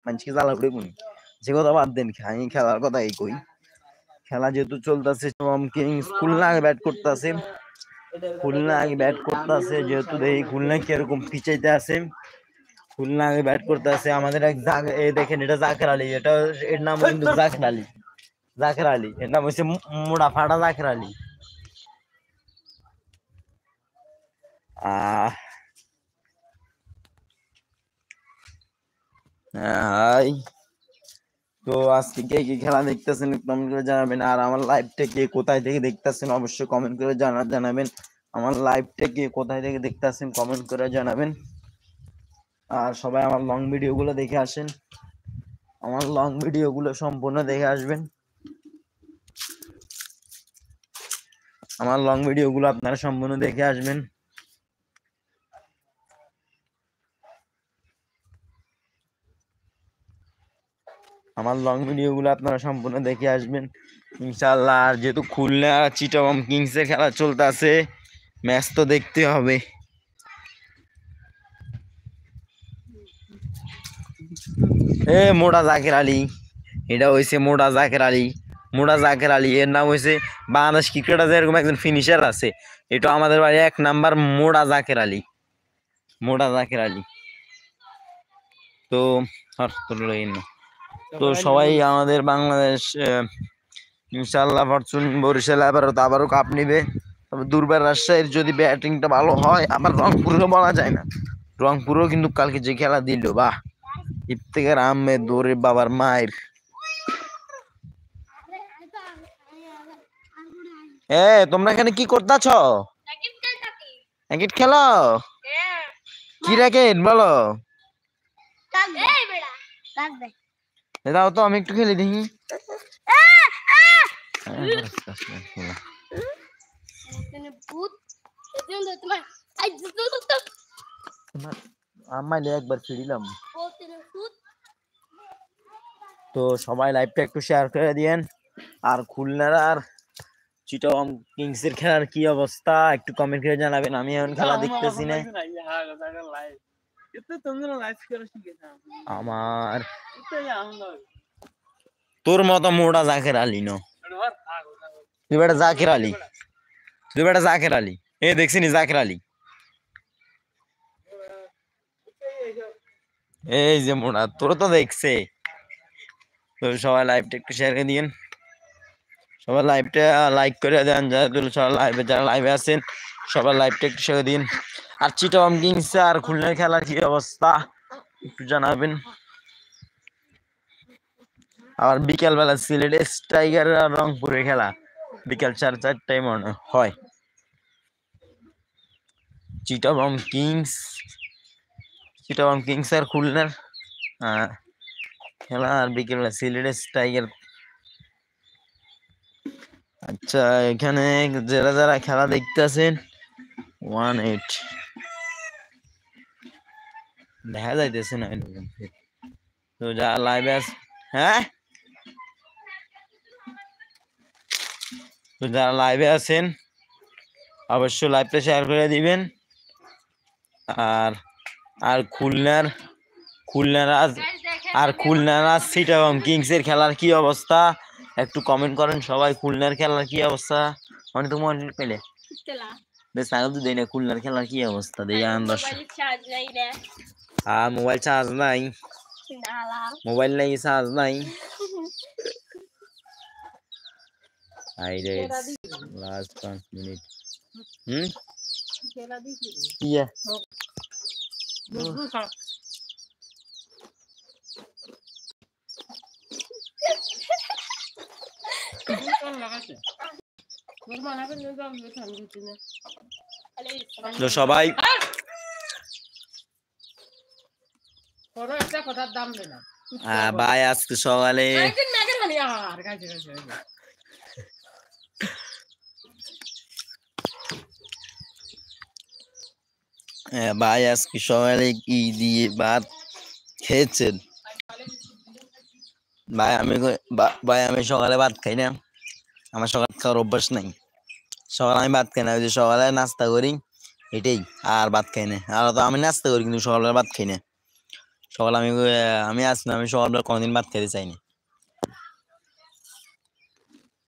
মানুষকে জ্বালা করে কোন যে কথা বাদ দেন, আমি খেলার কথা এই কই। খেলা যেহেতু চলতেছে, কিংস খুলনা আগে ব্যাট করতেছে, যেহেতু দেখি খুলনা কিরকম পিছাইতে আছে। খুলনা আগে ব্যাট করতেছে, আমাদের এক দেখেন এটা জাকের আলী, এর নাম কিন্তু জাকের আলী এর নাম হচ্ছে মোড়া ফাটা জাকের আলী। তো আজকে কে কি খেলা দেখতেছেন কমেন্ট করে জানাবেন। আর আমার লাইভটা কে কোথায় থেকে দেখতেছেন অবশ্যই কমেন্ট করে জানাবেন। আমার লাইভটা কে কোথায় থেকে দেখতেছেন কমেন্ট করে জানাবেন। আর সবাই আমার লং ভিডিও গুলো দেখে আসেন, আমার লং ভিডিও গুলো সম্পূর্ণ দেখে আসবেন। আমার লং ভিডিও গুলো আপনারা সম্পূর্ণ দেখে আসবেন। আমার লং ভিডিও গুলো আপনারা সম্পূর্ণ দেখে আসবেন ইনশাআল্লাহ। আর যেহেতু খুলনা চিটাগং কিংস এর খেলা চলতেছে, ম্যাচ তো দেখতে হবে। মোড়া জাকের আলী, এটা হয়েছে মোড়া জাকের আলী। মোড়া জাকের আলী এর নাম হয়েছে, বাংলাদেশ ক্রিকেটার এরকম একজন ফিনিশার আছে, এটা আমাদের বাড়ি 1 নাম্বার মোড়া জাকের আলী, মোড়া জাকের আলী। তো তো সবাই আমাদের বাংলাদেশ ইনশাআল্লাহ ফরচুন বরিশাল আবারও কাপ নিবে। তবে দুর্বার রাজশাহীর যদি ব্যাটিংটা ভালো হয়, আবার রংপুরেও বলা যায় না, রংপুরেও কিন্তু কালকে যে খেলা দিল, বাহ, ইফতেখার আহমেদ ওরে বাবার মায়ের। তোমরা এখানে কি করতেছ? র্যাকেট খেলো? কি র্যাকেট বলো? দাও তো আমি একটু খেলে দেখি। একবার ফিরিলাম। তো সবাই লাইভটা একটু শেয়ার করে দিয়েন। আর খুলনার আর চিটাগং কিংস এর খেলার কি অবস্থা একটু কমেন্ট করে জানাবেন। আমি এখন খেলা দেখতেছি না। আমার তোর মতো মোড়া জাকের আলী নো, তুই বেটা জাকের আলী, তুই বেটা জাকের আলী, দেখছিনি জাকের আলী, এই যে মোড়া তোর তো দেখছে। তো সবাই লাইভটা একটু শেয়ার করে দিন, সবাই লাইভটা লাইক করে দেন, যারা লাইভে আছেন সবাই লাইভটা একটু শেয়ার দিন। আর চিটাগং কিংস আর খুলনার খেলার কি অবস্থা একটু জানাবেন। আর বিকেল বেলা সিলেট টাইগার আর রংপুরের খেলা বিকেল 4:30টায় মনে হয়। চিটাগং কিংস আর খুলনার খেলা আর বিকেল বেলা সিলেট টাইগার। আচ্ছা, এখানে যারা খেলা দেখতেছেন 18 দেখা যাইতেছে না, তো যারা লাইভে আছে, তো যারা লাইভে আছেন অবশ্যই লাইভটা শেয়ার করে দিবেন। আর খুলনার চিটাগং কিংস এর খেলার কি অবস্থা একটু কমেন্ট করেন সবাই। খুলনার খেলার কি অবস্থা মানে তো মনে পেলে খুলনার খেলার কি অবস্থা দেখি মোবাইল চার্জ নাই, মোবাইল নাই, চার্জ নাই। Last 5 minute. তো সবাই ভাই আজকে সকালে ভাই আজকে সকালে কি দিয়ে ভাত খেয়েছেন? ভাই আমি সকালে ভাত খাই না, আমার সকাল খাওয়ার অভ্যাস নাই। সকালে আমি ভাত খাই না, ওই যে সকালে নাস্তা করি এটাই, আর ভাত খাই না। আর তো আমি নাস্তা করি কিন্তু সকালে ভাত খাই না। সকাল আমি আমি আজ না, আমি সকালবেলা কোনোদিন ভাত খেতে চাইনি।